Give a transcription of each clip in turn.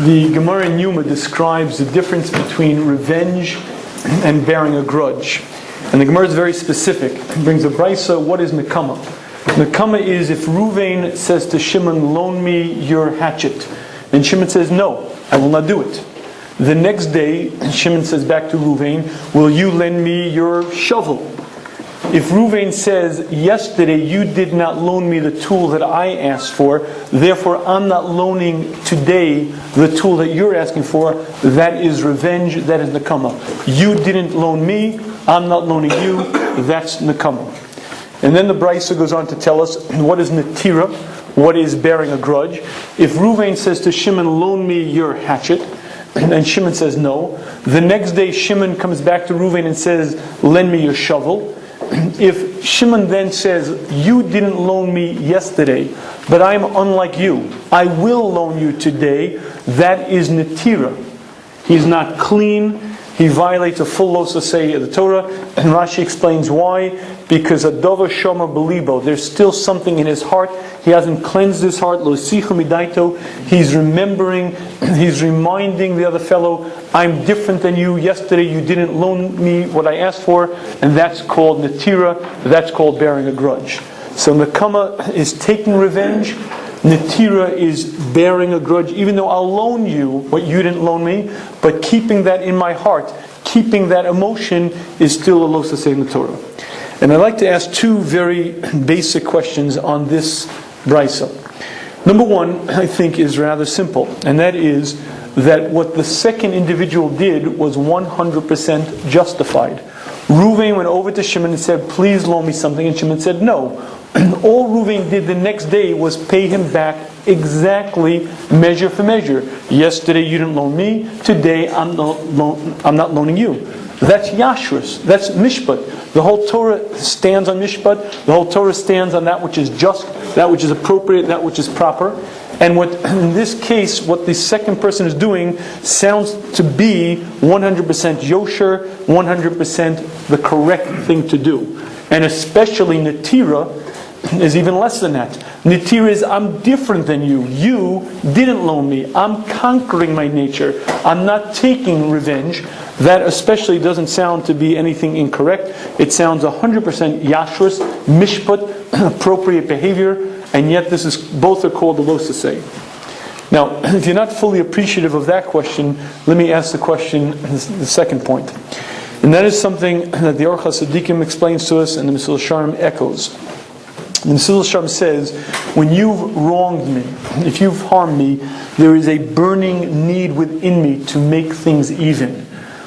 The Gemara in Yuma describes the difference between revenge and bearing a grudge. And the Gemara is very specific. It brings a brisa, what is nekama? Nekama is if Ruvain says to Shimon, loan me your hatchet. And Shimon says, no, I will not do it. The next day, Shimon says back to Ruvain, will you lend me your shovel? If Ruvain says, yesterday you did not loan me the tool that I asked for, therefore I'm not loaning today the tool that you're asking for, that is revenge, that is nekama. You didn't loan me, I'm not loaning you, that's nekama. And then the brisa goes on to tell us what is netira, what is bearing a grudge. If Ruvain says to Shimon, loan me your hatchet, and Shimon says no, the next day Shimon comes back to Ruvain and says, lend me your shovel. If Shimon then says, you didn't loan me yesterday, but I'm unlike you, I will loan you today, that is netira. He's not clean, he violates a full losasei of the Torah, and Rashi explains why. Because adova shomer belibo, there's still something in his heart. He hasn't cleansed his heart. Lo sicha midaito. He's remembering, he's reminding the other fellow, I'm different than you. Yesterday you didn't loan me what I asked for, and that's called netira. That's called bearing a grudge. So nekama is taking revenge. Netira is bearing a grudge, even though I'll loan you what you didn't loan me, but keeping that in my heart, keeping that emotion is still a losasei in the Torah. And I'd like to ask two very basic questions on this brisa. Number one, I think, is rather simple, and that is that what the second individual did was 100% justified. Ruvain went over to Shimon and said, please loan me something, and Shimon said no. All Ruvain did the next day was pay him back exactly measure for measure. Yesterday you didn't loan me, today I'm not loaning you. That's yashrus, that's mishpat. The whole Torah stands on mishpat, the whole Torah stands on that which is just, that which is appropriate, that which is proper. And what in this case, what the second person is doing sounds to be 100% yosher, 100% the correct thing to do. And especially netira is even less than that. Netira is, I'm different than you. You didn't loan me. I'm conquering my nature. I'm not taking revenge. That especially doesn't sound to be anything incorrect. It sounds 100% yashrus, mishpat, appropriate behavior, and yet this is, both are called the losasei. Now, if you're not fully appreciative of that question, let me ask the question, the second point. And that is something that the Orcha Tzadikim explains to us and the Mesil Sharm echoes. The Mesil Sharm says, when you've wronged me, if you've harmed me, there is a burning need within me to make things even.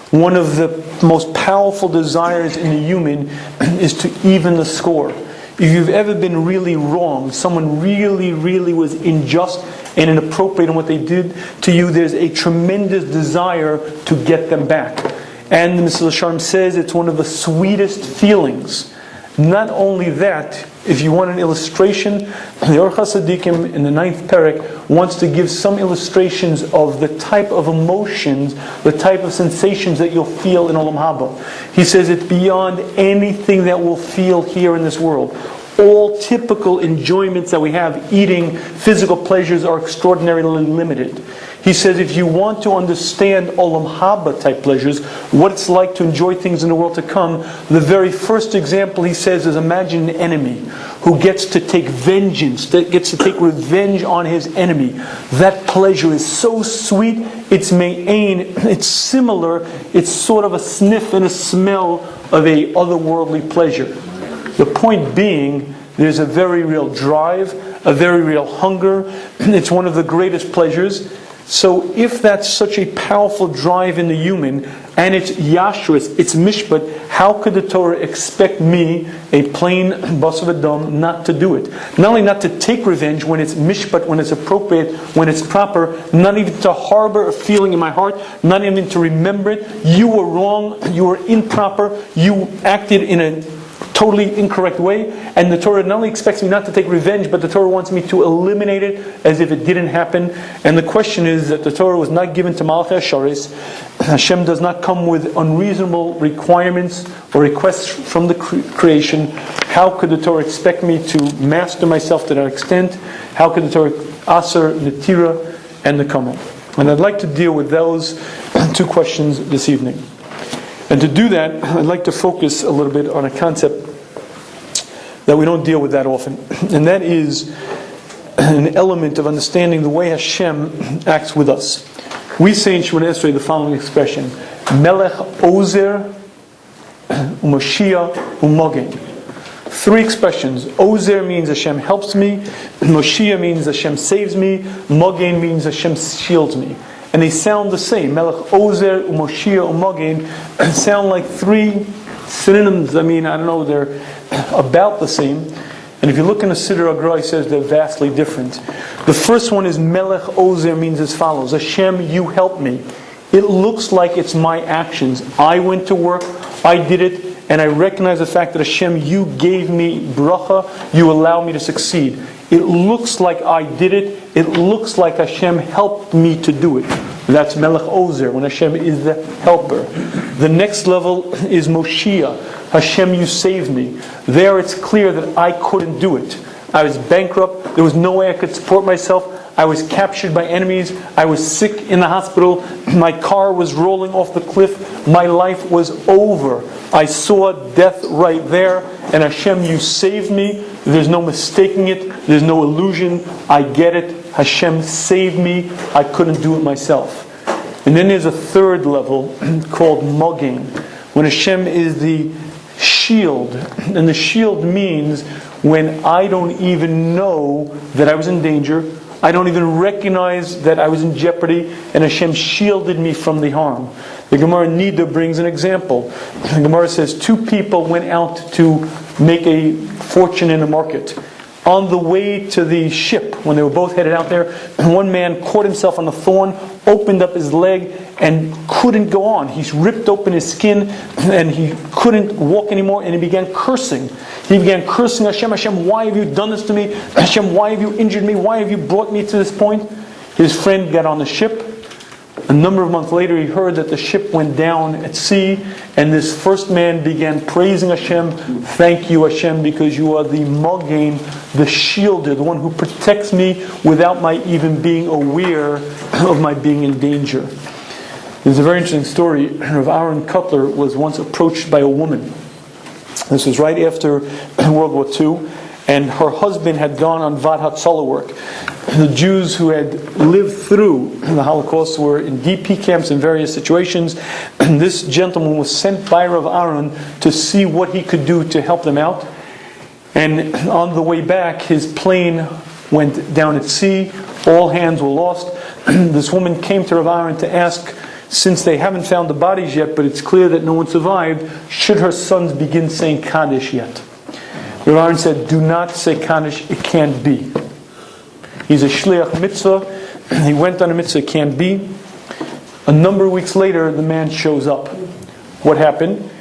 One of the most powerful desires in a human is to even the score. If you've ever been really wrong, someone really, really was unjust and inappropriate in what they did to you, there's a tremendous desire to get them back. And the Mesil Sharm says it's one of the sweetest feelings. Not only that, if you want an illustration, the Orcha Tzadikim in the 9th Perek wants to give some illustrations of the type of emotions, the type of sensations that you'll feel in Olam Haba. He says it's beyond anything that we'll feel here in this world. All typical enjoyments that we have, eating, physical pleasures, are extraordinarily limited. He says if you want to understand Olam Haba type pleasures, what it's like to enjoy things in the world to come, the very first example he says is imagine an enemy who gets to take vengeance, that gets to take revenge on his enemy. That pleasure is so sweet, it's me'ain, it's similar, it's sort of a sniff and a smell of a otherworldly pleasure. The point being, there's a very real drive, a very real hunger. It's one of the greatest pleasures. So if that's such a powerful drive in the human, and it's yashrus, it's mishpat, how could the Torah expect me, a plain basav adam, not to do it? Not only not to take revenge when it's mishpat, when it's appropriate, when it's proper, not even to harbor a feeling in my heart, not even to remember it. You were wrong, you were improper, you acted in a totally incorrect way, and the Torah not only expects me not to take revenge, but the Torah wants me to eliminate it as if it didn't happen. And the question is that the Torah was not given to Malachei Hasharis. Hashem does not come with unreasonable requirements or requests from the creation. How could the Torah expect me to master myself to that extent? How could the Torah aser, netira, and nekama? And I'd like to deal with those two questions this evening. And to do that, I'd like to focus a little bit on a concept that we don't deal with that often. And that is an element of understanding the way Hashem acts with us. We say in Shemona Esrei the following expression: Melech Ozer, Moshiach, Umogen. Three expressions. Ozer means Hashem helps me. Moshiach means Hashem saves me. Mogen means Hashem shields me. And they sound the same. Melech Ozer, Moshiach, Umogen sound like three synonyms. I don't know, they're about the same. And if you look in the Siddur Agra, it says they're vastly different. The first one is Melech Ozer, means as follows: Hashem, you help me. It looks like it's my actions. I went to work, I did it, and I recognize the fact that Hashem, you gave me bracha, you allow me to succeed. It looks like I did it. It looks like Hashem helped me to do it. That's Melech Ozer, when Hashem is the helper. The next level is Moshiach. Hashem, you saved me. There it's clear that I couldn't do it. I was bankrupt. There was no way I could support myself. I was captured by enemies. I was sick in the hospital. My car was rolling off the cliff. My life was over. I saw death right there. And Hashem, you saved me. There's no mistaking it. There's no illusion. I get it. Hashem saved me. I couldn't do it myself. And then there's a third level called Mogen, when Hashem is the shield. And the shield means when I don't even know that I was in danger, I don't even recognize that I was in jeopardy, and Hashem shielded me from the harm. The Gemara Nida brings an example. The Gemara says two people went out to make a fortune in the market. On the way to the ship, when they were both headed out there, one man caught himself on a thorn, opened up his leg, and couldn't go on. He ripped open his skin, and he couldn't walk anymore, and he began cursing. He began cursing Hashem. Hashem, why have you done this to me? Hashem, why have you injured me? Why have you brought me to this point? His friend got on the ship. A number of months later, he heard that the ship went down at sea, and this first man began praising Hashem. Thank you, Hashem, because you are the Mogen, the shielder, the one who protects me without my even being aware of my being in danger. There's a very interesting story. Rav Aaron Kotler was once approached by a woman. This was right after World War II, and her husband had gone on Vad Hatzalah work. The Jews who had lived through the Holocaust were in DP camps in various situations. And this gentleman was sent by Rav Aaron to see what he could do to help them out. And on the way back, his plane went down at sea. All hands were lost. This woman came to Rav Aaron to ask, since they haven't found the bodies yet, but it's clear that no one survived, should her sons begin saying Kaddish yet? Rav Aaron said, do not say Kaddish, it can't be. He's a shliach mitzvah. He went on a mitzvah, it can't be. A number of weeks later, the man shows up. What happened?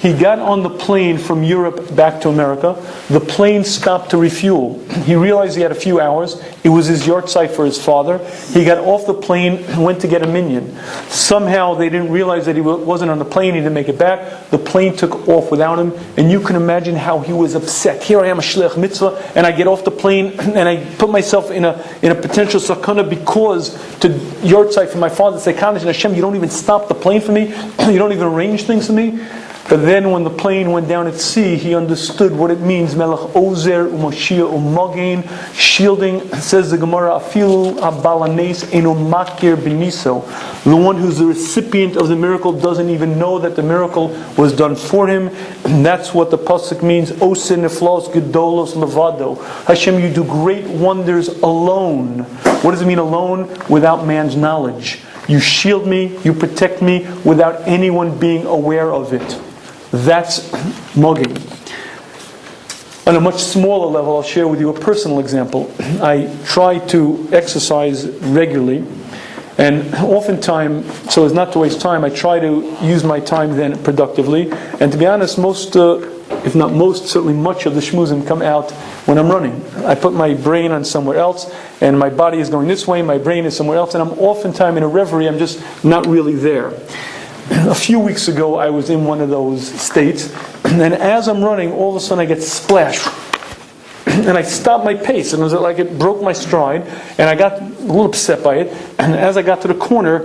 He got on the plane from Europe back to America. The plane stopped to refuel. He realized he had a few hours. It was his yahrzeit for his father. He got off the plane and went to get a minyan. Somehow they didn't realize that he wasn't on the plane. He didn't make it back. The plane took off without him. And you can imagine how he was upset. Here I am, a shliach mitzvah, and I get off the plane and I put myself in a potential sakana because to yahrzeit for my father to say, Kaddish, and Hashem, you don't even stop the plane for me. You don't even arrange things for me. But then when the plane went down at sea, he understood what it means. Melech Ozer, Umoshiach, Umogen, shielding. Says the Gemara, Afilu Abalanes Eno Makir Beniso. The one who's the recipient of the miracle doesn't even know that the miracle was done for him. And that's what the pasuk means. Ose Neflos Gedolos Levado. Hashem, you do great wonders alone. What does it mean alone? Without man's knowledge. You shield me, you protect me without anyone being aware of it. That's Mogen. On a much smaller level, I'll share with you a personal example. I try to exercise regularly, and oftentimes, so as not to waste time, I try to use my time then productively. And to be honest, most, if not most, certainly much of the shmuzim come out when I'm running. I put my brain on somewhere else, and my body is going this way, my brain is somewhere else, and I'm oftentimes in a reverie, I'm just not really there. A few weeks ago, I was in one of those states, and as I'm running, all of a sudden I get splashed. and I stopped my pace, and it was like it broke my stride, and I got a little upset by it. And as I got to the corner,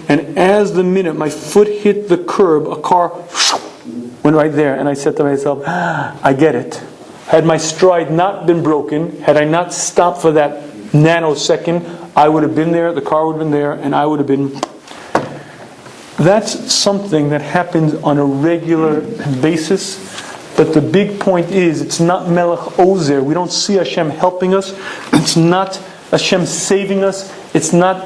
and as the minute my foot hit the curb, a car went right there, and I said to myself, I get it. Had my stride not been broken, had I not stopped for that nanosecond, I would have been there, the car would have been there, and I would have been... That's something that happens on a regular basis. But the big point is, it's not Melech Ozer. We don't see Hashem helping us. It's not Hashem saving us. It's not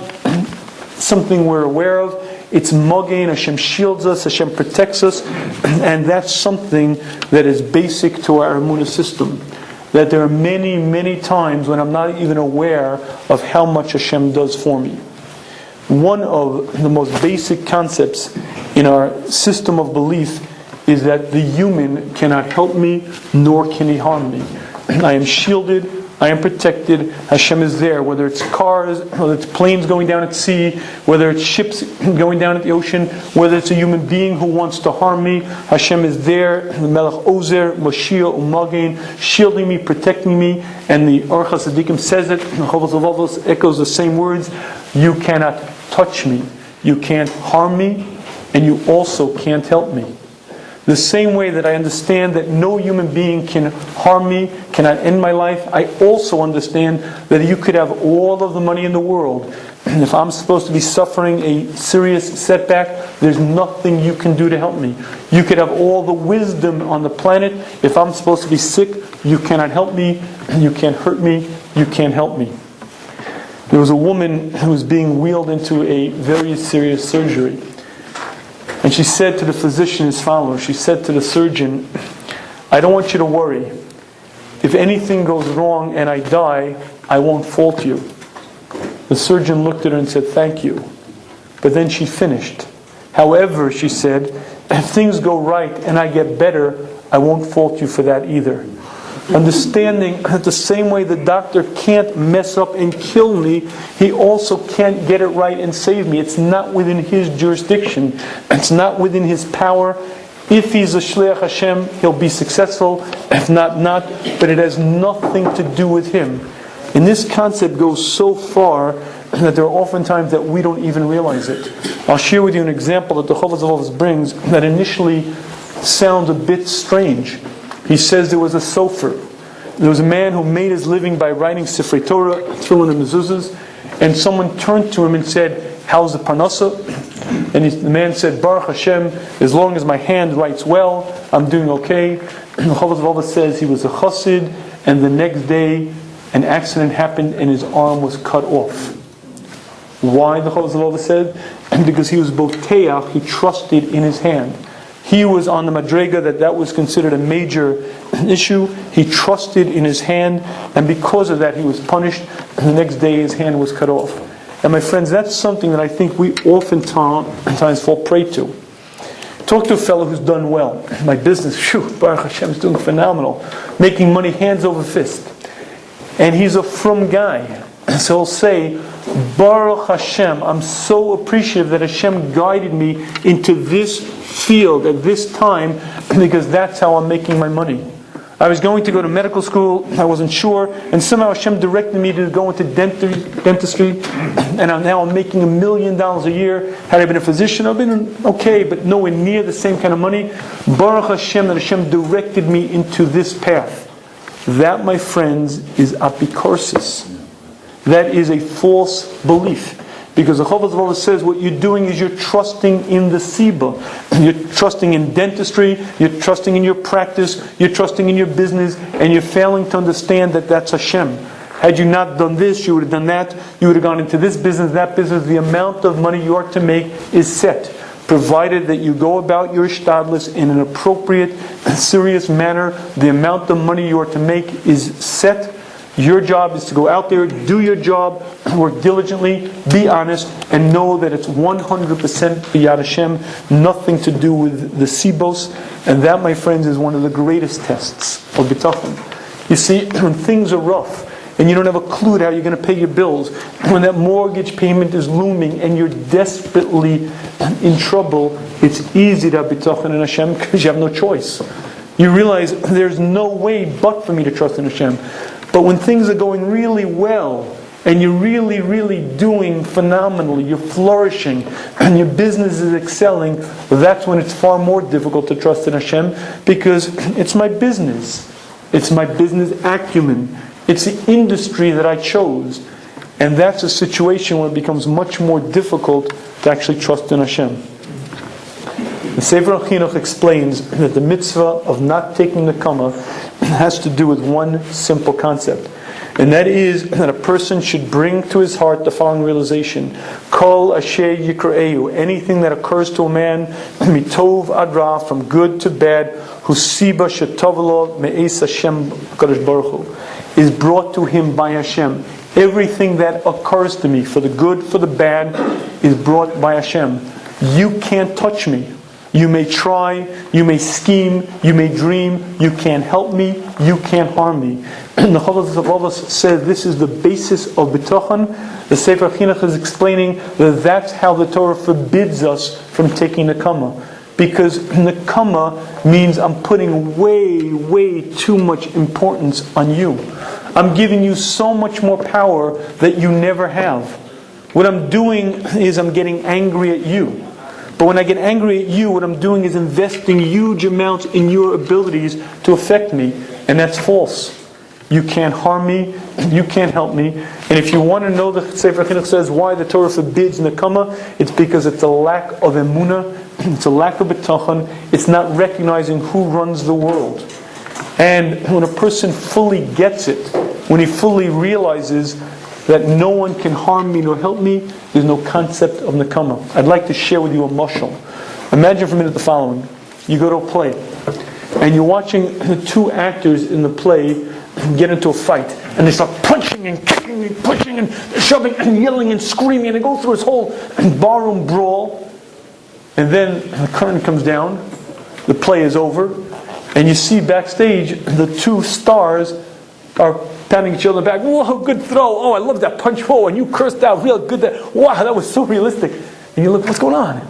something we're aware of. It's Mogain. Hashem shields us. Hashem protects us. And that's something that is basic to our Emunah system. That there are many, many times when I'm not even aware of how much Hashem does for me. One of the most basic concepts in our system of belief is that the human cannot help me, nor can he harm me. I am shielded, I am protected, Hashem is there, whether it's cars, whether it's planes going down at sea, whether it's ships going down at the ocean, whether it's a human being who wants to harm me, Hashem is there, the Melech Ozer, Moshiach, Umagen, shielding me, protecting me, and the Orchos Tzaddikim says it, the Chovos HaLevavos echoes the same words, you cannot touch me, you can't harm me, and you also can't help me. The same way that I understand that no human being can harm me, cannot end my life, I also understand that you could have all of the money in the world. And if I'm supposed to be suffering a serious setback, there's nothing you can do to help me. You could have all the wisdom on the planet. If I'm supposed to be sick, you cannot help me, you can't hurt me, you can't help me. There was a woman who was being wheeled into a very serious surgery. And she said to the physician as follows. She said to the surgeon, I don't want you to worry. If anything goes wrong and I die, I won't fault you. The surgeon looked at her and said, thank you. But then she finished. However, she said, if things go right and I get better, I won't fault you for that either. Understanding that the same way the doctor can't mess up and kill me, he also can't get it right and save me. It's not within his jurisdiction. It's not within his power. If he's a Shliach Hashem, he'll be successful. If not, not. But it has nothing to do with him. And this concept goes so far that there are often times that we don't even realize it. I'll share with you an example that the Chovos HaLevavos brings that initially sounds a bit strange. He says there was a sofer. There was a man who made his living by writing Sifrei Torah, tefillin and mezuzahs, and someone turned to him and said, how's the parnasa? And the man said, Baruch Hashem, as long as my hand writes well, I'm doing okay. And the Chovos HaLevavos says he was a chassid, and the next day an accident happened and his arm was cut off. Why, the Chovos HaLevavos said? Because he was boteach, he trusted in his hand. He was on the madrega that was considered a major issue. He trusted in his hand, and because of that he was punished, and the next day his hand was cut off. And my friends, that's something that I think we oftentimes fall prey to. Talk to a fellow who's done well. My business, Baruch Hashem, is doing phenomenal. Making money hands over fist. And he's a frum guy. So he'll say, Baruch Hashem, I'm so appreciative that Hashem guided me into this field at this time, because that's how I'm making my money. I was going to go to medical school, I wasn't sure, and somehow Hashem directed me to go into dentistry, and now I'm making $1 million a year. Had I been a physician, I've been okay, but nowhere near the same kind of money. Baruch Hashem that Hashem directed me into this path. That, my friends, is apikorsis. That is a false belief. Because the Chovos HaLevavos says what you're doing is you're trusting in the Siba. You're trusting in dentistry, you're trusting in your practice, you're trusting in your business, and you're failing to understand that that's Hashem. Had you not done this, you would have done that, you would have gone into this business, that business. The amount of money you are to make is set, provided that you go about your shtadlis in an appropriate, serious manner. The amount of money you are to make is set. Your job is to go out there, do your job, work diligently, be honest, and know that it's 100% b'yad Hashem, nothing to do with the sibos. And that, my friends, is one of the greatest tests of bitachon. You see, when things are rough, and you don't have a clue how you're going to pay your bills, when that mortgage payment is looming, and you're desperately in trouble, it's easy to have bitachon in Hashem because you have no choice. You realize there's no way but for me to trust in Hashem. But when things are going really well, and you're really, really doing phenomenally, you're flourishing, and your business is excelling, that's when it's far more difficult to trust in Hashem, because it's my business. It's my business acumen. It's the industry that I chose. And that's a situation where it becomes much more difficult to actually trust in Hashem. The Sefer HaChinuch explains that the mitzvah of not taking nekama has to do with one simple concept. And that is that a person should bring to his heart the following realization. Kol asher yikra'ehu, anything that occurs to a man, mitov ad ra, from good to bad, husiba shetavlo me'es Hashem Kadosh Baruch Hu, is brought to him by Hashem. Everything that occurs to me, for the good, for the bad, is brought by Hashem. You can't touch me. You may try, you may scheme, you may dream, you can't help me, you can't harm me. And the Chavos of Avos said this is the basis of bitachon. The Sefer Chinuch is explaining that that's how the Torah forbids us from taking nekama. Because nekama means I'm putting way too much importance on you. I'm giving you so much more power that you never have. What I'm doing is I'm getting angry at you. But when I get angry at you, what I'm doing is investing huge amounts in your abilities to affect me. And that's false. You can't harm me. You can't help me. And if you want to know, the Sefer Chinuch says why the Torah forbids nekama, it's because it's a lack of emunah. It's a lack of bitachon. It's not recognizing who runs the world. And when a person fully gets it, when he fully realizes that no one can harm me nor help me, there's no concept of nekama. I'd like to share with you a mashal. Imagine for a minute the following. You go to a play, and you're watching the two actors in the play get into a fight, and they start punching and kicking and pushing and shoving and yelling and screaming, and they go through this whole barroom brawl, and then the curtain comes down, the play is over, and you see backstage the two stars are patting each other back. Whoa, good throw. Oh, I love that punch. Whoa, and you cursed out real good. Wow, that was so realistic. And you look, what's going on?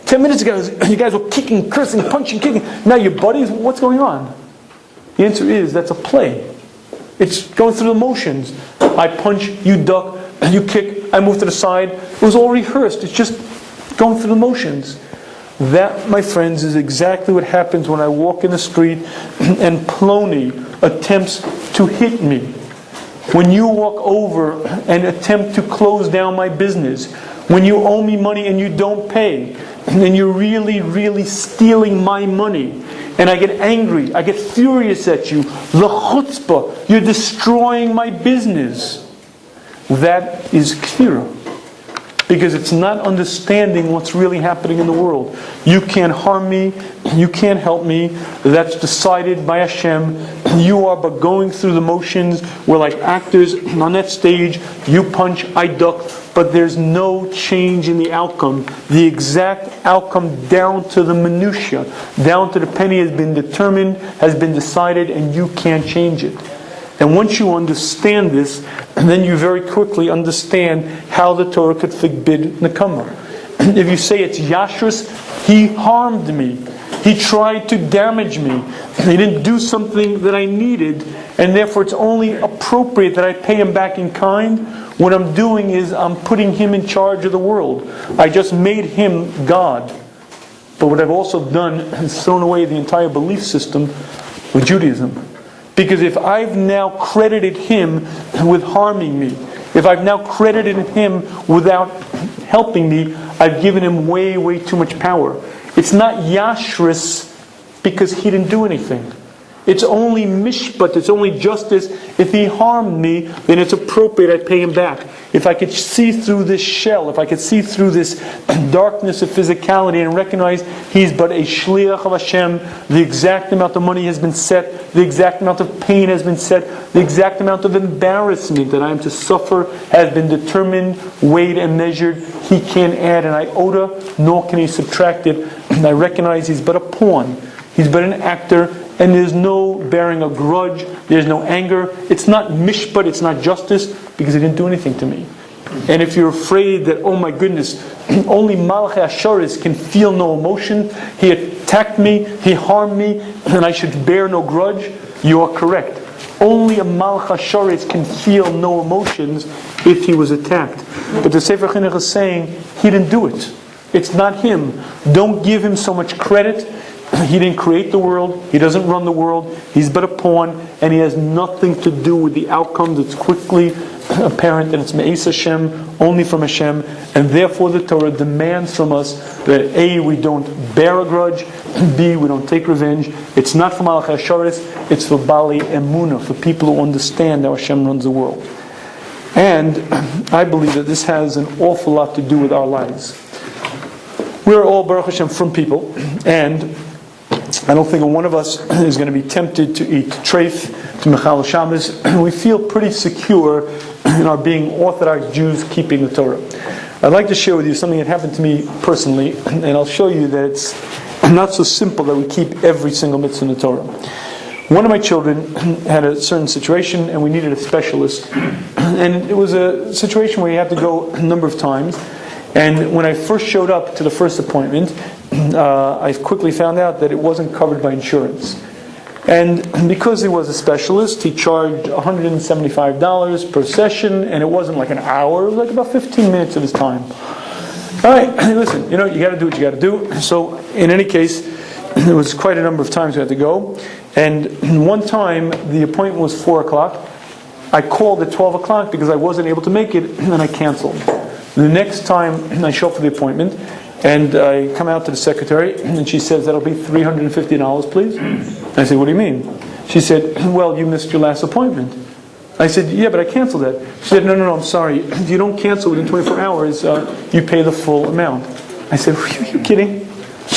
10 minutes ago, you guys were kicking, cursing, punching, kicking. Now you're buddies. What's going on? The answer is that's a play. It's going through the motions. I punch, you duck, you kick, I move to the side. It was all rehearsed. It's just going through the motions. That, my friends, is exactly what happens when I walk in the street and Plony attempts to hit me. When you walk over and attempt to close down my business, when you owe me money and you don't pay, and you're really stealing my money, and I get angry, I get furious at you, the chutzpah, you're destroying my business. That is kfirah. Because it's not understanding what's really happening in the world. You can't harm me, you can't help me, that's decided by Hashem. You are but going through the motions. We're like actors on that stage. You punch, I duck, but there's no change in the outcome. The exact outcome down to the minutiae, down to the penny has been determined, has been decided, and you can't change it. And once you understand this, then you very quickly understand how the Torah could forbid nekama. If you say it's yashrus, he harmed me. He tried to damage me. He didn't do something that I needed, and therefore it's only appropriate that I pay him back in kind. What I'm doing is I'm putting him in charge of the world. I just made him God. But what I've also done is thrown away the entire belief system with Judaism. Because if I've now credited him with harming me, if I've now credited him without helping me, I've given him way too much power. It's not yashrus because he didn't do anything. It's only mishpat, it's only justice. If he harmed me, then it's appropriate I pay him back. If I could see through this shell, if I could see through this darkness of physicality and recognize he's but a shliach of Hashem, the exact amount of money has been set, the exact amount of pain has been set, the exact amount of embarrassment that I am to suffer has been determined, weighed and measured. He can't add an iota, nor can he subtract it. And I recognize he's but a pawn. He's but an actor, and there's no bearing a grudge, there's no anger. It's not mishpat, it's not justice, because he didn't do anything to me. And if you're afraid that, oh my goodness, only Malchei Hasharis can feel no emotion, here attacked me, he harmed me, and I should bear no grudge, you are correct. Only a Malach HaShoretz can feel no emotions if he was attacked. But the Sefer Chinuch is saying he didn't do it. It's not him. Don't give him so much credit. He didn't create the world. He doesn't run the world. He's but a pawn, and he has nothing to do with the outcomes. It's quickly apparent that it's Me'ez Hashem, only from Hashem, and therefore the Torah demands from us that A, we don't bear a grudge, B, we don't take revenge. It's not for Malach HaShoretz, it's for Bali Emunah, for people who understand how Hashem runs the world. And I believe that this has an awful lot to do with our lives. We're all, Baruch Hashem, from people, and I don't think one of us is going to be tempted to eat treif, to Mechal Shabbos. We feel pretty secure in our being Orthodox Jews keeping the Torah. I'd like to share with you something that happened to me personally, and I'll show you that it's not so simple that we keep every single mitzvah in the Torah. One of my children had a certain situation, and we needed a specialist. And it was a situation where you had to go a number of times. And when I first showed up to the first appointment, I quickly found out that it wasn't covered by insurance. And because he was a specialist, he charged $175 per session, and it wasn't like an hour, it was like about 15 minutes of his time. All right, listen, you got to do what you got to do. So in any case, it was quite a number of times we had to go. And one time, the appointment was 4 o'clock. I called at 12 o'clock because I wasn't able to make it, and I canceled. The next time I show up for the appointment, and I come out to the secretary, and she says, that'll be $350, please. I said, what do you mean? She said, well, you missed your last appointment. I said, yeah, but I canceled that. She said, no, I'm sorry. If you don't cancel within 24 hours, you pay the full amount. I said, are you kidding?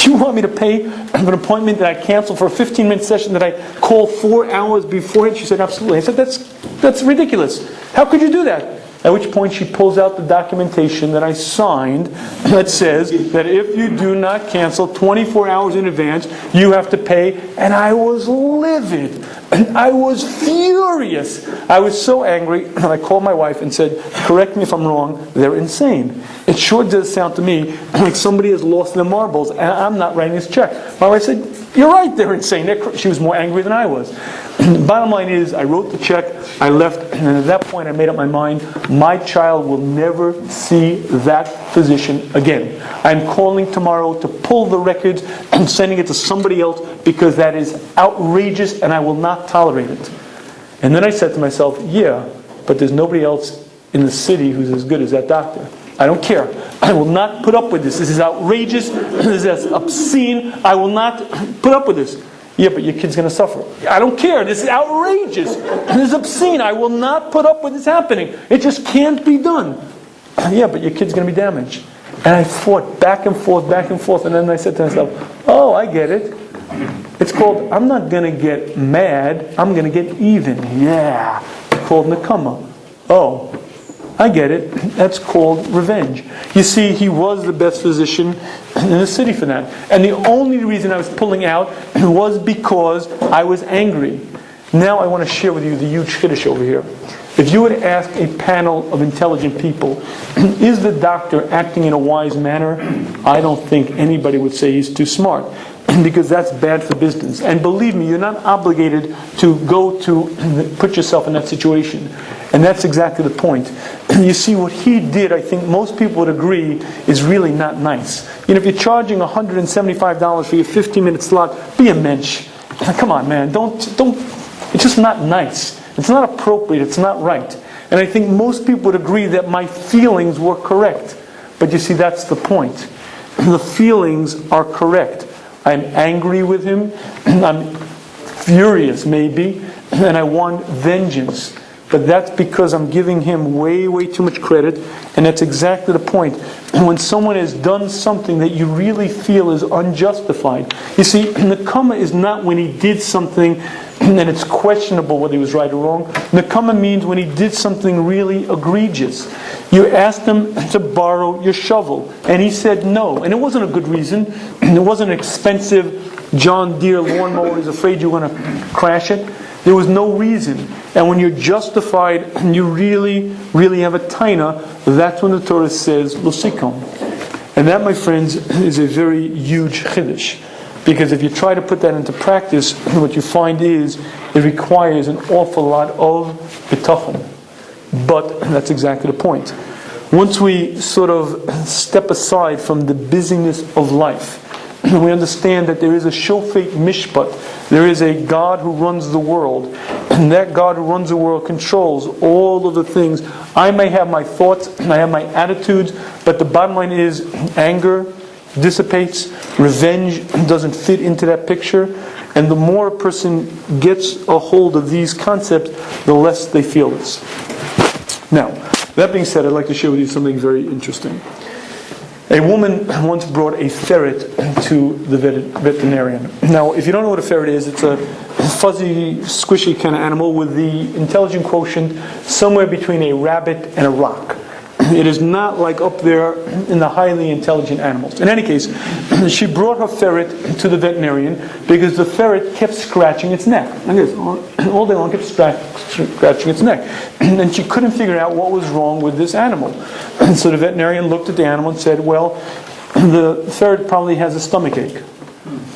You want me to pay for an appointment that I canceled for a 15-minute session that I called 4 hours beforehand? She said, absolutely. I said, that's ridiculous. How could you do that? At which point she pulls out the documentation that I signed that says that if you do not cancel 24 hours in advance, you have to pay. And I was livid. I was furious. I was so angry. And I called my wife and said, correct me if I'm wrong, they're insane. It sure does sound to me like somebody has lost their marbles and I'm not writing this check. My wife said, you're right, they're insane. She was more angry than I was. Bottom line is, I wrote the check, I left, and at that point I made up my mind, my child will never see that physician again. I'm calling tomorrow to pull the records and sending it to somebody else because that is outrageous and I will not tolerate it. And then I said to myself, yeah, but there's nobody else in the city who's as good as that doctor. I don't care. I will not put up with this. This is outrageous. This is obscene. I will not put up with this. Yeah, but your kid's going to suffer. I don't care. This is outrageous. This is obscene. I will not put up with this happening. It just can't be done. Yeah, but your kid's going to be damaged. And I fought back and forth, and then I said to myself, oh, I get it. It's called, I'm not going to get mad. I'm going to get even. Yeah. It's called Nekama. Oh, I get it. That's called revenge. You see, he was the best physician in the city for that. And the only reason I was pulling out was because I was angry. Now I want to share with you the huge chiddush over here. If you were to ask a panel of intelligent people, is the doctor acting in a wise manner? I don't think anybody would say he's too smart. Because that's bad for business. And believe me, you're not obligated to go to put yourself in that situation. And that's exactly the point. You see, what he did, I think most people would agree, is really not nice. If you're charging $175 for your 15-minute slot, be a mensch. Come on, man. Don't. It's just not nice. It's not appropriate. It's not right. And I think most people would agree that my feelings were correct. But you see, that's the point. The feelings are correct. I'm angry with him, I'm furious maybe, and I want vengeance. But that's because I'm giving him way, way too much credit, and that's exactly the point. When someone has done something that you really feel is unjustified. You see, Nekama is not when he did something and it's questionable whether he was right or wrong. Nekama means when he did something really egregious. You asked him to borrow your shovel, and he said no. And it wasn't a good reason. It wasn't an expensive John Deere lawnmower. He's afraid you're going to crash it. There was no reason. And when you're justified and you really, really have a taina, that's when the Torah says, Lusikom. And that, my friends, is a very huge chiddush. Because if you try to put that into practice, what you find is it requires an awful lot of bitachon. But that's exactly the point. Once we sort of step aside from the busyness of life, we understand that there is a shofet mishpat, there is a God who runs the world, and that God who runs the world controls all of the things. I may have my thoughts, I have my attitudes, but the bottom line is anger dissipates, revenge doesn't fit into that picture, and the more a person gets a hold of these concepts, the less they feel this. Now, that being said, I'd like to share with you something very interesting. A woman once brought a ferret to the veterinarian. Now, if you don't know what a ferret is, it's a fuzzy, squishy kind of animal with the intelligent quotient somewhere between a rabbit and a rock. It is not like up there in the highly intelligent animals. In any case, she brought her ferret to the veterinarian because the ferret kept scratching its neck. All day long kept scratching its neck. And she couldn't figure out what was wrong with this animal. And so the veterinarian looked at the animal and said, well, the ferret probably has a stomach ache.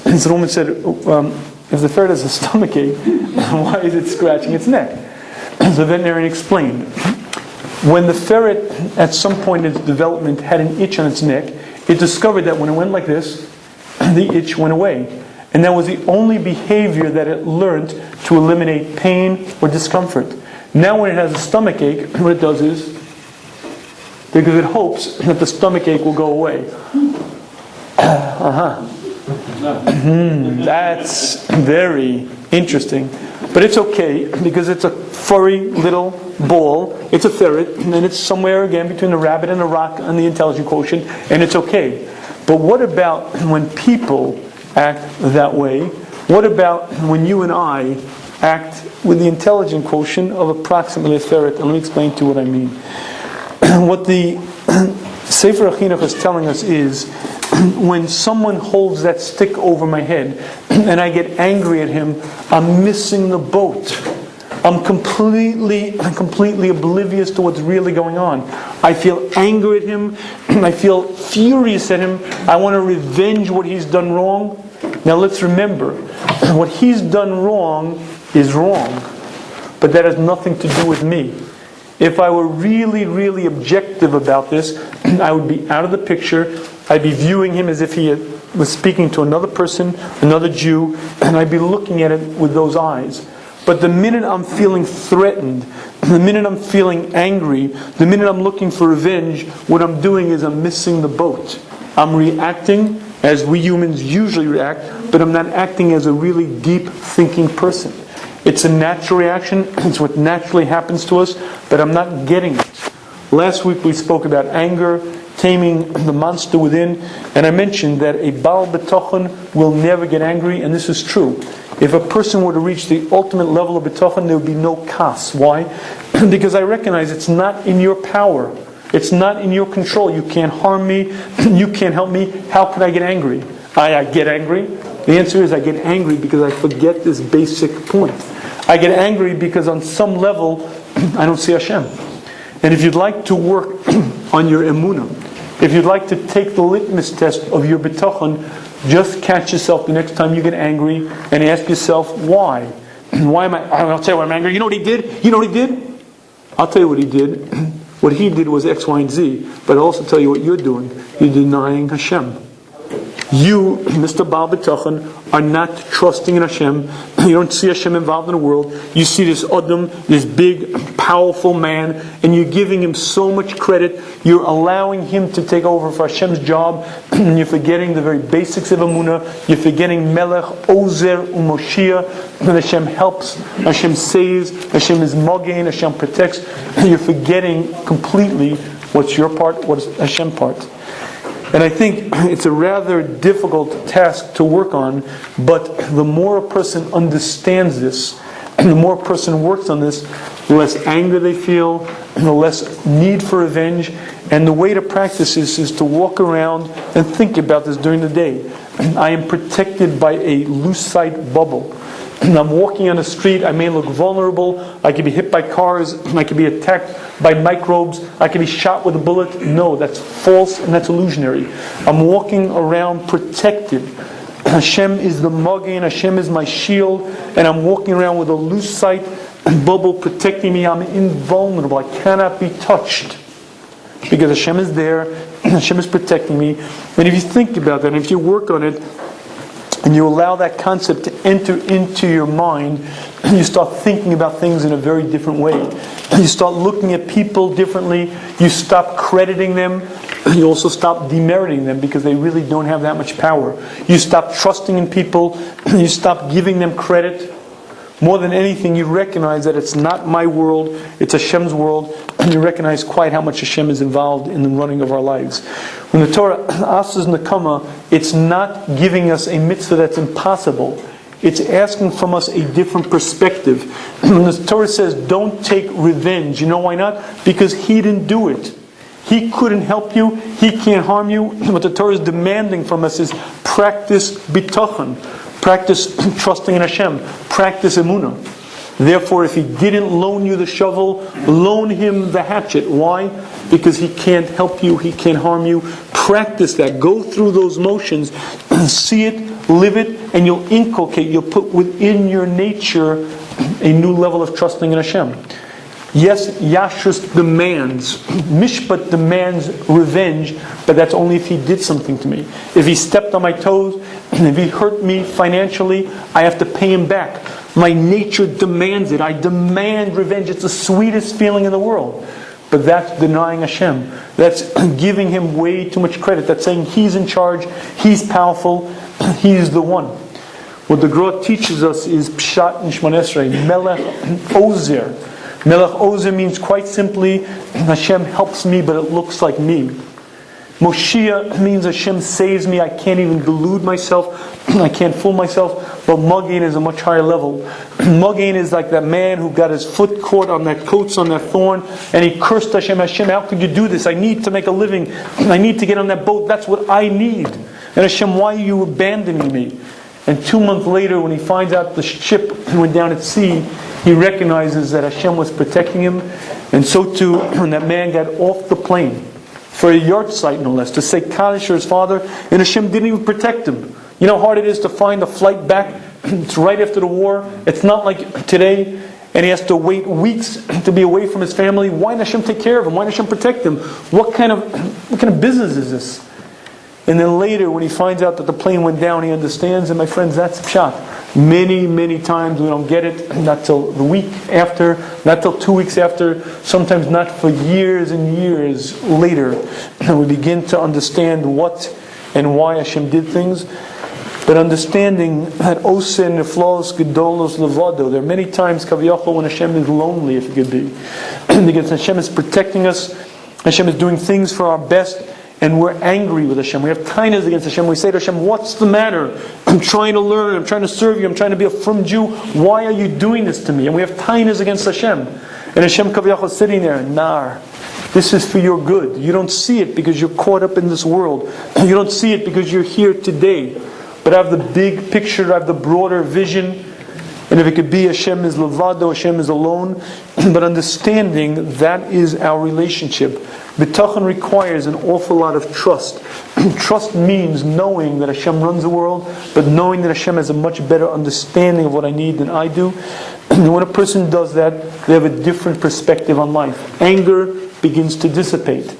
And so the woman said, if the ferret has a stomach ache, why is it scratching its neck? And so the veterinarian explained. When the ferret, at some point in its development, had an itch on its neck, it discovered that when it went like this, the itch went away. And that was the only behavior that it learned to eliminate pain or discomfort. Now when it has a stomach ache, what it does is, because it hopes that the stomach ache will go away. That's very interesting. But it's okay, because it's a furry little ball. It's a ferret, and then it's somewhere again between the rabbit and the rock on the intelligent quotient, and it's okay. But what about when people act that way? What about when you and I act with the intelligent quotient of approximately a ferret? And let me explain to you what I mean. What the Sefer HaChinuch is telling us is, when someone holds that stick over my head and I get angry at him, I'm missing the boat. I'm completely oblivious to what's really going on. I feel anger at him. I feel furious at him. I want to revenge what he's done wrong. Now let's remember, what he's done wrong is wrong. But that has nothing to do with me. If I were really objective about this, I would be out of the picture. I'd be viewing him as if he was speaking to another person, another Jew, and I'd be looking at it with those eyes. But the minute I'm feeling threatened, the minute I'm feeling angry, the minute I'm looking for revenge, what I'm doing is I'm missing the boat. I'm reacting as we humans usually react, but I'm not acting as a really deep thinking person. It's a natural reaction, it's what naturally happens to us, but I'm not getting it. Last week we spoke about anger, taming the monster within, and I mentioned that a Baal B'tochen will never get angry, and this is true. If a person were to reach the ultimate level of B'tochen, there would be no kas. Why? Because I recognize it's not in your power. It's not in your control. You can't harm me. You can't help me. How can I get angry? I get angry. The answer is I get angry because I forget this basic point. I get angry because on some level, I don't see Hashem. And if you'd like to work on your emunah, if you'd like to take the litmus test of your bitachon, just catch yourself the next time you get angry and ask yourself, why? Why am I'll tell you why I'm angry. You know what he did? You know what he did? I'll tell you what he did. What he did was X, Y, and Z. But I'll also tell you what you're doing. You're denying Hashem. You, Mr. Baal B'tochen, are not trusting in Hashem. You don't see Hashem involved in the world. You see this Adam, this big, powerful man, and you're giving him so much credit. You're allowing him to take over for Hashem's job, and you're forgetting the very basics of Emunah. You're forgetting Melech, Ozer, Umoshiach, and Hashem helps, Hashem saves, Hashem is Mogain, Hashem protects. You're forgetting completely what's your part, what's Hashem's part. And I think it's a rather difficult task to work on, but the more a person understands this, and the more a person works on this, the less anger they feel, and the less need for revenge. And the way to practice this is to walk around and think about this during the day. I am protected by a lucite bubble. I'm walking on the street, I may look vulnerable, I could be hit by cars, I could be attacked by microbes, I could be shot with a bullet. No, that's false and that's illusionary. I'm walking around protected Hashem is the Magen, Hashem is my shield, and I'm walking around with a lucite bubble protecting me. I'm invulnerable. I cannot be touched. Because Hashem is there, Hashem is protecting me. And if you think about that, and if you work on it, and you allow that concept to enter into your mind, you start thinking about things in a very different way. You start looking at people differently. You stop crediting them. You also stop demeriting them because they really don't have that much power. You stop trusting in people. You stop giving them credit. More than anything, you recognize that it's not my world, it's Hashem's world, and you recognize quite how much Hashem is involved in the running of our lives. When the Torah asks us Nekama, it's not giving us a mitzvah that's impossible. It's asking from us a different perspective. When the Torah says, don't take revenge, you know why not? Because He didn't do it. He couldn't help you, He can't harm you. What the Torah is demanding from us is practice bitachon. Practice trusting in Hashem. Practice emunah. Therefore, if He didn't loan you the shovel, loan Him the hatchet. Why? Because He can't help you, He can't harm you. Practice that. Go through those motions, see it, live it, and you'll inculcate, you'll put within your nature a new level of trusting in Hashem. Yes, Yashrus demands, Mishpat demands revenge, but that's only if he did something to me. If he stepped on my toes, and if he hurt me financially, I have to pay him back. My nature demands it. I demand revenge. It's the sweetest feeling in the world. But that's denying Hashem. That's giving Him way too much credit. That's saying He's in charge, He's powerful, He's the one. What the Gra teaches us is Pshat in Shmon Esrei, Melech Ozer. Melech Ozer means quite simply, Hashem helps me, but it looks like me. Moshiach means Hashem saves me. I can't even delude myself. I can't fool myself. But Magen is a much higher level. Magen is like that man who got his foot caught on that coats, on that thorn, and he cursed Hashem. Hashem, how could you do this? I need to make a living. I need to get on that boat. That's what I need. And Hashem, why are you abandoning me? And 2 months later, when he finds out the ship went down at sea, he recognizes that Hashem was protecting him. And so too, when that man got off the plane, for a yard site no less, to say Kaddish for his father, and Hashem didn't even protect him. You know how hard it is to find a flight back? It's right after the war. It's not like today, and he has to wait weeks to be away from his family. Why didn't Hashem take care of him? Why didn't Hashem protect him? What kind of business is this? And then later, when he finds out that the plane went down, he understands, and my friends, that's pshat. Many, many times we don't get it, not till the week after, not till 2 weeks after, sometimes not for years and years later. And we begin to understand what and why Hashem did things. But understanding that Osen, Neflos, Gedolos, Levado, there are many times, Kaviyachol, when Hashem is lonely, if it could be. Because Hashem is protecting us, Hashem is doing things for our best, and we're angry with Hashem. We have tainas against Hashem. We say to Hashem, what's the matter? I'm trying to learn. I'm trying to serve you. I'm trying to be a frum Jew. Why are you doing this to me? And we have tainas against Hashem. And Hashem Kaviyachol is sitting there, Nar, this is for your good. You don't see it because you're caught up in this world. You don't see it because you're here today. But I have the big picture, I have the broader vision. And if it could be Hashem is levado, Hashem is alone. But understanding that is our relationship. Bitachon requires an awful lot of trust. Trust means knowing that Hashem runs the world, but knowing that Hashem has a much better understanding of what I need than I do. And when a person does that, they have a different perspective on life. Anger begins to dissipate.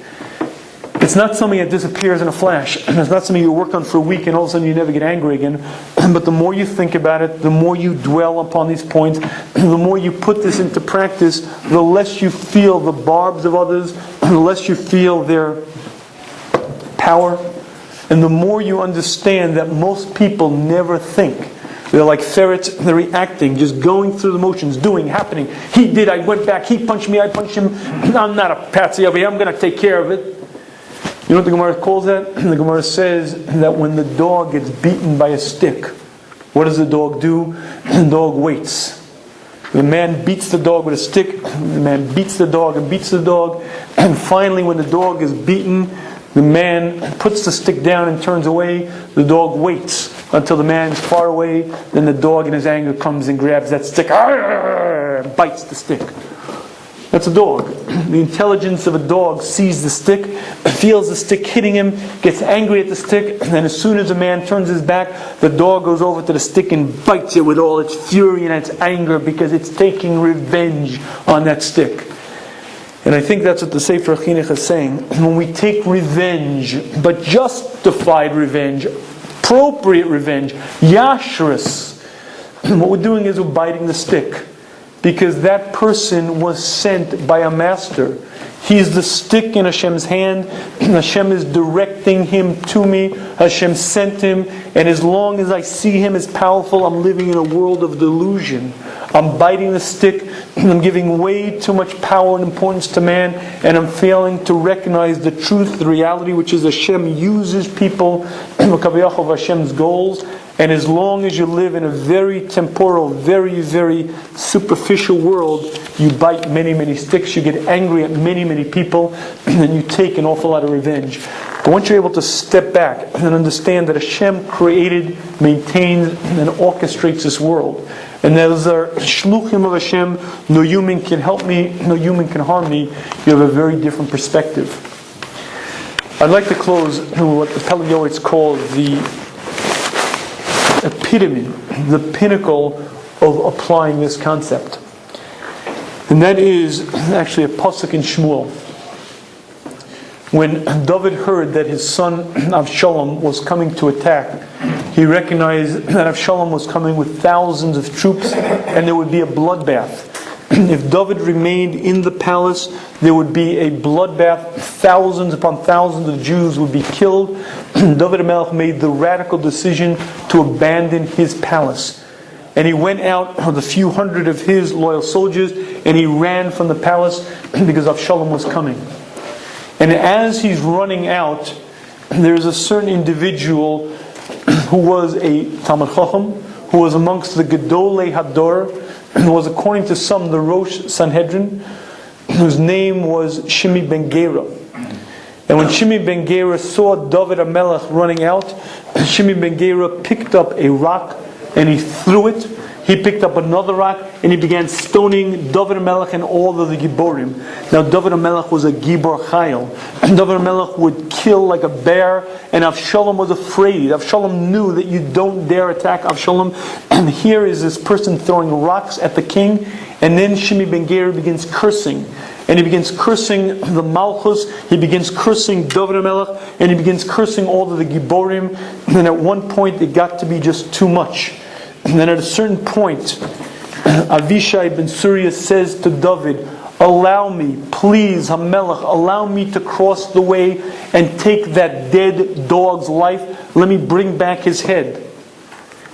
It's not something that disappears in a flash. It's not something you work on for a week and all of a sudden you never get angry again. But the more you think about it, the more you dwell upon these points, the more you put this into practice, the less you feel the barbs of others, the less you feel their power, and the more you understand that most people never think. They're like ferrets, they're reacting, just going through the motions, doing, happening. He did, I went back, he punched me, I punched him. I'm not a patsy over here, I'm going to take care of it. You know what the Gemara calls that? The Gemara says that when the dog gets beaten by a stick, what does the dog do? The dog waits. The man beats the dog with a stick, the man beats the dog and beats the dog, and finally when the dog is beaten, the man puts the stick down and turns away. The dog waits until the man is far away, then the dog in his anger comes and grabs that stick, and bites the stick. And That's a dog. The intelligence of a dog sees the stick, feels the stick hitting him, gets angry at the stick, and then as soon as a man turns his back, the dog goes over to the stick and bites it with all its fury and its anger because it's taking revenge on that stick. And I think that's what the Sefer Chinuch is saying. When we take revenge, but justified revenge, appropriate revenge, yashrus, what we're doing is we're biting the stick. Because that person was sent by a master. He's the stick in Hashem's hand. Hashem is directing him to me. Hashem sent him. And as long as I see him as powerful, I'm living in a world of delusion. I'm biting the stick. I'm giving way too much power and importance to man. And I'm failing to recognize the truth, the reality, which is Hashem uses people of Hashem's goals. And as long as you live in a very temporal, very, very superficial world, you bite many, many sticks, you get angry at many, many people, and then you take an awful lot of revenge. But once you're able to step back and understand that Hashem created, maintains, and orchestrates this world, and those are shluchim of Hashem, no human can help me, no human can harm me, you have a very different perspective. I'd like to close with what the Pele Yoetz called the epitome, the pinnacle of applying this concept. And that is actually a pasuk in Shmuel. When David heard that his son Avshalom was coming to attack, he recognized that Avshalom was coming with thousands of troops and there would be a bloodbath. If David remained in the palace, there would be a bloodbath. Thousands upon thousands of Jews would be killed. David HaMelech made the radical decision to abandon his palace. And he went out with a few hundred of his loyal soldiers and he ran from the palace because Avshalom was coming. And as he's running out, there's a certain individual who was a Talmid Chacham, who was amongst the Gedolei Hador, who was, according to some, the Rosh Sanhedrin, whose name was Shimi ben Gera. And when Shimi ben Gera saw David HaMelech running out, Shimi ben Gera picked up a rock and he threw it. He picked up another rock and he began stoning David HaMelech and all of the Giborim. Now David HaMelech was a Gibor Chayil. David HaMelech would kill like a bear, and Avshalom was afraid. Avshalom knew that you don't dare attack Avshalom. And here is this person throwing rocks at the king, and then Shimi ben Gera begins cursing. And he begins cursing the Malchus, he begins cursing David HaMelech, and he begins cursing all of the Giborim. And at one point it got to be just too much. And then at a certain point, Avishai ben Surya says to David, allow me, please, HaMelech, allow me to cross the way and take that dead dog's life. Let me bring back his head.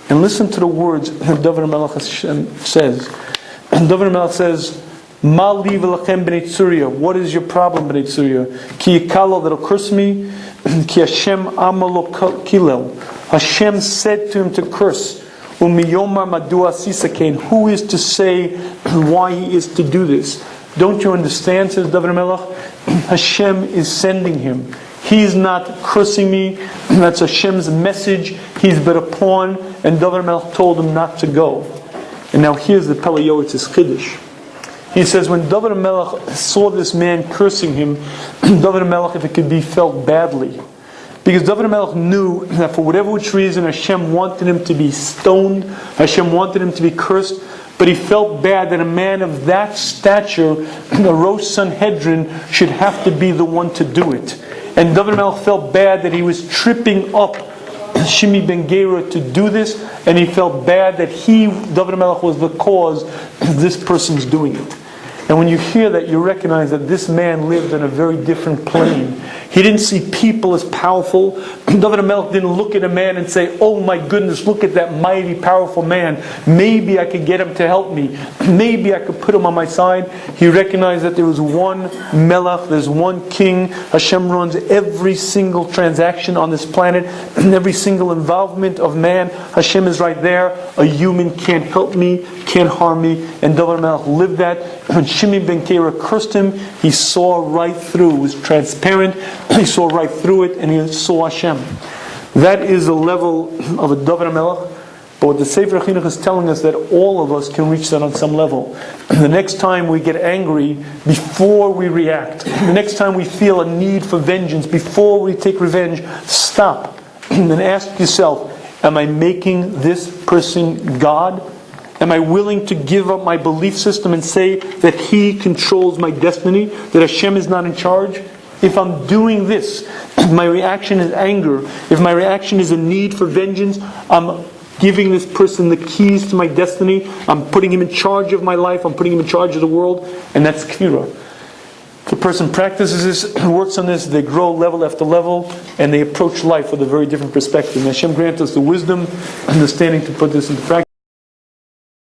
And listen to the words that David HaMelech says. And David HaMelech says, Ma li v'lachem b'nei Tzuriya. What is your problem, b'nei Tzuriya? Ki yikalo, that'll curse me. Ki Hashem amalo kilel. Hashem said to him to curse. Umiyomar madua sisakein. Who is to say why he is to do this? Don't you understand, says David HaMelech? Hashem is sending him. He's not cursing me. That's Hashem's message. He's but a pawn. And David HaMelech told him not to go. And now here's the Pele Yoetz's Chiddush. He says, when David HaMelech saw this man cursing him, David HaMelech, if it could be, felt badly. Because David HaMelech knew that for whatever which reason Hashem wanted him to be stoned, Hashem wanted him to be cursed, but he felt bad that a man of that stature, the Rosh Sanhedrin, should have to be the one to do it. And David HaMelech felt bad that he was tripping up Shimi ben Gera to do this, and he felt bad that David HaMelech, was the cause of this person's doing it. And when you hear that, you recognize that this man lived on a very different plane. He didn't see people as powerful. David HaMelech didn't look at a man and say, oh my goodness, look at that mighty, powerful man. Maybe I could get him to help me. Maybe I could put him on my side. He recognized that there was one Melech, there's one king. Hashem runs every single transaction on this planet, and every single involvement of man. Hashem is right there. A human can't help me, can't harm me. And David HaMelech lived that. When Shimi ben Gera cursed him, he saw right through. It was transparent. He saw right through it, and he saw Hashem. That is the level of a David HaMelech. But what the Sefer Chinuch is telling us that all of us can reach that on some level. The next time we get angry, before we react, the next time we feel a need for vengeance, before we take revenge, stop and ask yourself, am I making this person God? Am I willing to give up my belief system and say that He controls my destiny, that Hashem is not in charge? If I'm doing this, if my reaction is anger, if my reaction is a need for vengeance, I'm giving this person the keys to my destiny, I'm putting him in charge of my life, I'm putting him in charge of the world, and that's kfirah. If a person practices this, works on this, they grow level after level, and they approach life with a very different perspective. And Hashem grant us the wisdom, understanding to put this into practice.